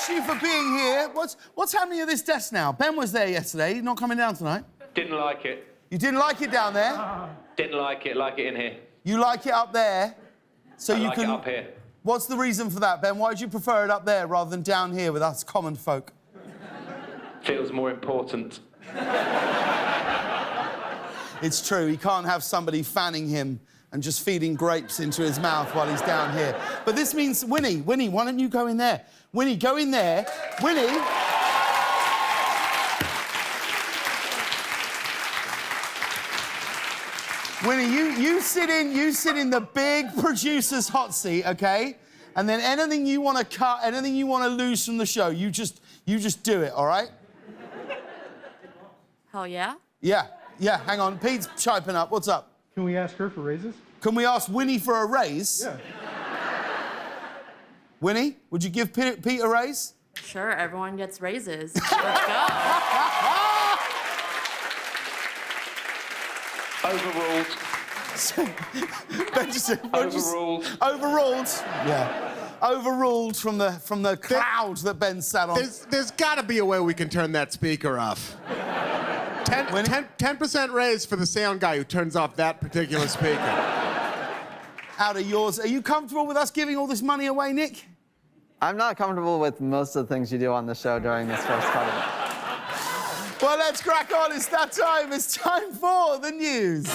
bless you for being here. What's happening at this desk now? Ben was there yesterday. Not coming down tonight? Didn't like it. You didn't like it down there? Didn't like it in here. You like it up there? So I you like can... it up here. What's the reason for that, Ben? Why would you prefer it up there rather than down here with us common folk? Feels more important. It's true, he can't have somebody fanning him and just feeding grapes into his mouth while he's down here. But this means, Winnie, why don't you go in there? Winnie, go in there. Winnie... Winnie, you sit in the big producer's hot seat, okay? And then anything you want to cut, anything you want to lose from the show, you just do it, all right? Hell yeah? Yeah, hang on. Pete's chiping up. What's up? Can we ask her for raises? Can we ask Winnie for a raise? Yeah. Winnie, would you give Pete a raise? Sure, everyone gets raises. Let's go. Overruled. Overruled. Overruled. Yeah. Overruled from the cloud that Ben sat on. There's got to be a way we can turn that speaker off. 10% raise for the sound guy who turns off that particular speaker. Out of yours. Are you comfortable with us giving all this money away, Nick? I'm not comfortable with most of the things you do on the show during this first part of it. Well, let's crack on. It's that time. It's time for the news.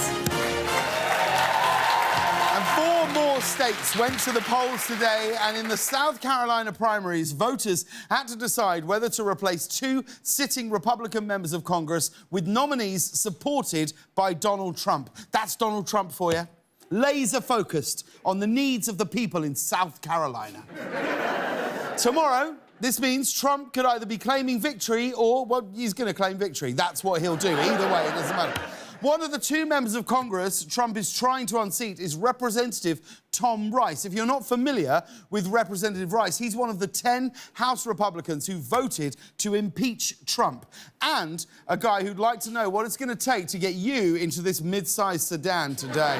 And 4 more states went to the polls today, and in the South Carolina primaries, voters had to decide whether to replace 2 sitting Republican members of Congress with nominees supported by Donald Trump. That's Donald Trump for you. Laser-focused on the needs of the people in South Carolina. Tomorrow, this means Trump could either be claiming victory or, well, he's going to claim victory. That's what he'll do. Either way, it doesn't matter. One of the 2 members of Congress Trump is trying to unseat is Representative Tom Rice. If you're not familiar with Representative Rice, he's one of the 10 House Republicans who voted to impeach Trump, and a guy who'd like to know what it's going to take to get you into this mid-sized sedan today.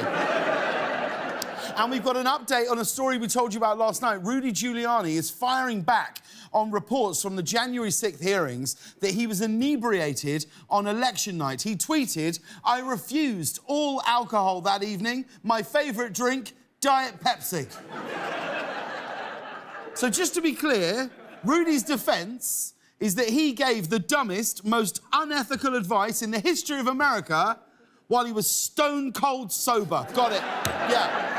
And we've got an update on a story we told you about last night. Rudy Giuliani is firing back on reports from the January 6th hearings that he was inebriated on election night. He tweeted, "I refused all alcohol that evening. My favourite drink, Diet Pepsi." So just to be clear, Rudy's defence is that he gave the dumbest, most unethical advice in the history of America while he was stone cold sober. Got it. Yeah.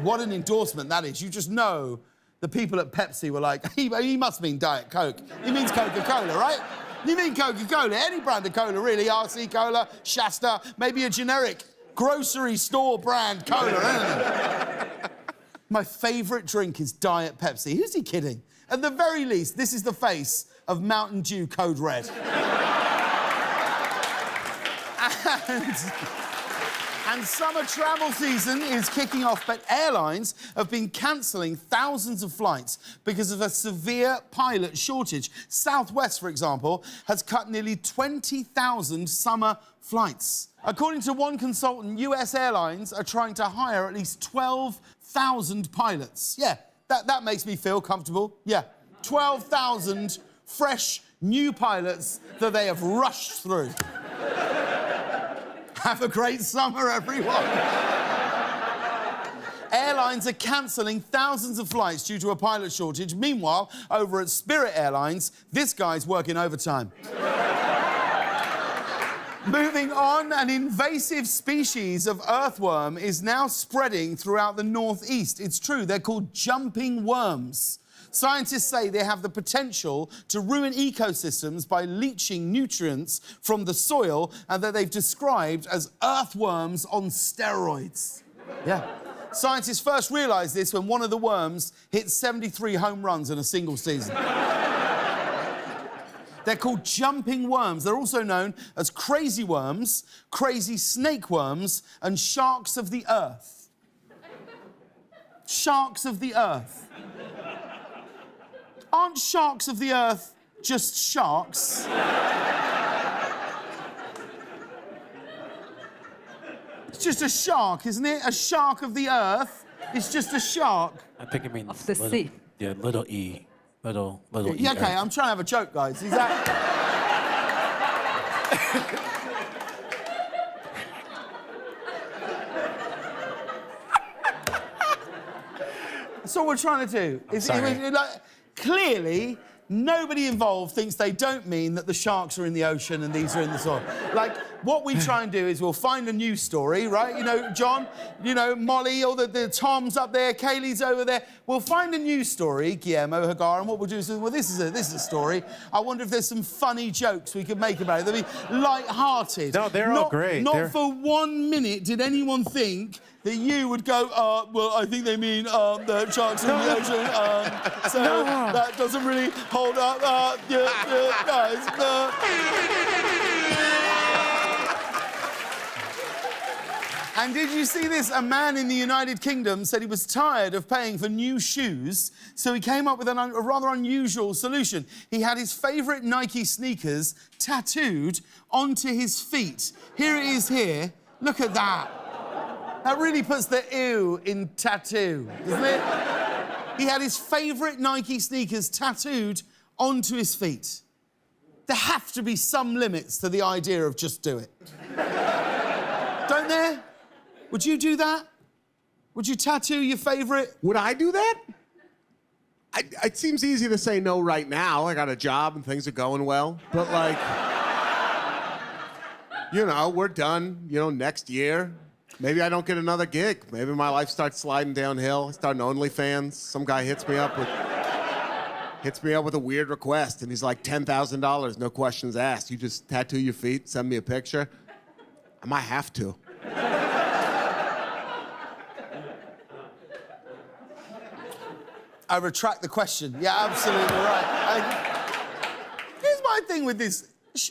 What an endorsement that is. You just know the people at Pepsi were like, he must mean Diet Coke. He means Coca-Cola, right? You mean Coca-Cola, any brand of cola, really. RC Cola, Shasta, maybe a generic grocery store brand cola, anything. My favourite drink is Diet Pepsi. Who's he kidding? At the very least, this is the face of Mountain Dew Code Red. And summer travel season is kicking off, but airlines have been cancelling thousands of flights because of a severe pilot shortage. Southwest, for example, has cut nearly 20,000 summer flights. According to one consultant, US airlines are trying to hire at least 12,000 pilots. Yeah, that makes me feel comfortable. Yeah, 12,000 fresh, new pilots that they have rushed through. Have a great summer, everyone. Airlines are cancelling thousands of flights due to a pilot shortage. Meanwhile, over at Spirit Airlines, this guy's working overtime. Moving on, an invasive species of earthworm is now spreading throughout the northeast. It's true, they're called jumping worms. Scientists say they have the potential to ruin ecosystems by leaching nutrients from the soil, and that they've described as earthworms on steroids. Yeah. Scientists first realised this when one of the worms hit 73 home runs in a single season. They're called jumping worms. They're also known as crazy worms, crazy snake worms, and sharks of the earth. Sharks of the earth. Aren't sharks of the earth just sharks? It's just a shark, isn't it? A shark of the earth. It's just a shark. I think it means Of the sea. Yeah, little e. little Yeah, okay, I'm trying to have a joke, guys. Is that... That's all we're trying to do. Clearly, nobody involved thinks they don't mean that the sharks are in the ocean and these are in the soil. Like, what we try and do is we'll find a news story, right? You know, John, you know, Molly, all the Tom's up there, Kaylee's over there. We'll find a news story, Guillermo, Hagar, and what we'll do is, well, this is a story. I wonder if there's some funny jokes we could make about it. They'll be light-hearted. No, they're all great. Not for 1 minute did anyone think that you would go, well, I think they mean the sharks in the ocean, so that doesn't really hold up. Guys. And did you see this? A man in the United Kingdom said he was tired of paying for new shoes, so he came up with a rather unusual solution. He had his favourite Nike sneakers tattooed onto his feet. Here it is here. Look at that. That really puts the ew in tattoo, doesn't it? He had his favourite Nike sneakers tattooed onto his feet. There have to be some limits to the idea of just do it. Don't there? Would you do that? Would you tattoo your favourite? Would I do that? It seems easy to say no right now. I got a job and things are going well. But, like, you know, we're done, you know, next year. Maybe I don't get another gig. Maybe my life starts sliding downhill. I start an OnlyFans. Some guy hits me up with a weird request, and he's like, $10,000, no questions asked. You just tattoo your feet, send me a picture. I might have to. I retract the question. Yeah, absolutely right. Here's my thing with this.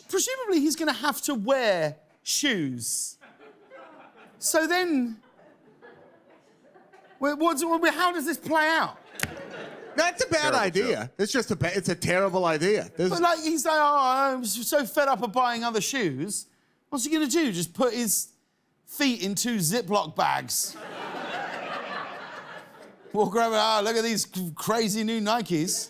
Presumably, he's going to have to wear shoes. So then, how does this play out? That's a bad idea. It's just it's a terrible idea. But like, he's like, oh, I'm so fed up of buying other shoes. What's he going to do? Just put his feet in 2 Ziploc bags? Walk around, look at these crazy new Nikes.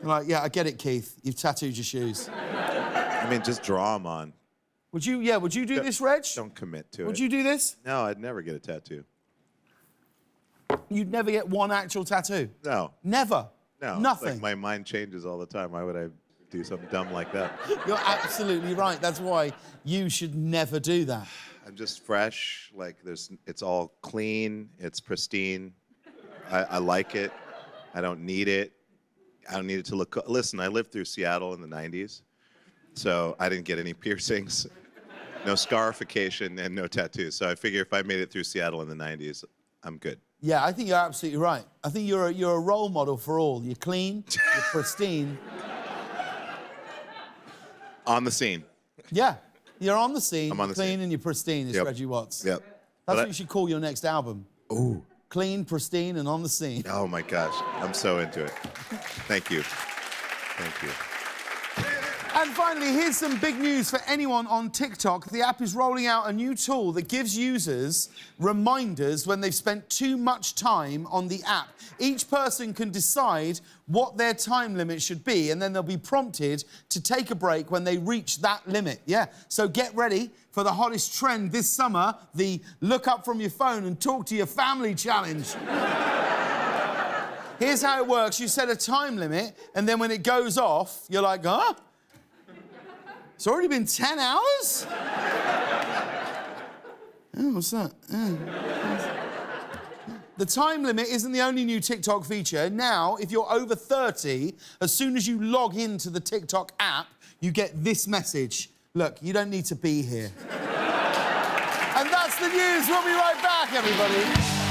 You're like, yeah, I get it, Keith. You've tattooed your shoes. I mean, just draw them on. Would you do this, Reg? Don't commit to it. Would you do this? No, I'd never get a tattoo. You'd never get one actual tattoo? No. Never? No. Nothing? Like, my mind changes all the time. Why would I do something dumb like that? You're absolutely right. That's why you should never do that. I'm just fresh. Like, it's all clean. It's pristine. I like it. I don't need it. I don't need it to look... Listen, I lived through Seattle in the 90s, so I didn't get any piercings, no scarification, and no tattoos. So I figure if I made it through Seattle in the 90s, I'm good. Yeah, I think you're absolutely right. I think you're a role model for all. You're clean, you're pristine. On the scene. Yeah, you're on the scene. I'm on the clean scene. And you're pristine, is Yep. Reggie Watts. Yep. That's what you should call your next album. Ooh. Clean, pristine, and on the scene. Oh, my gosh. I'm so into it. Thank you. Thank you. And finally, here's some big news for anyone on TikTok. The app is rolling out a new tool that gives users reminders when they've spent too much time on the app. Each person can decide what their time limit should be, and then they'll be prompted to take a break when they reach that limit. Yeah, so get ready for the hottest trend this summer, the look up from your phone and talk to your family challenge. Here's how it works. You set a time limit, and then when it goes off, you're like, huh? It's already been 10 hours? Oh, what's that? The time limit isn't the only new TikTok feature. Now, if you're over 30, as soon as you log into the TikTok app, you get this message. Look, you don't need to be here. And that's the news. We'll be right back, everybody.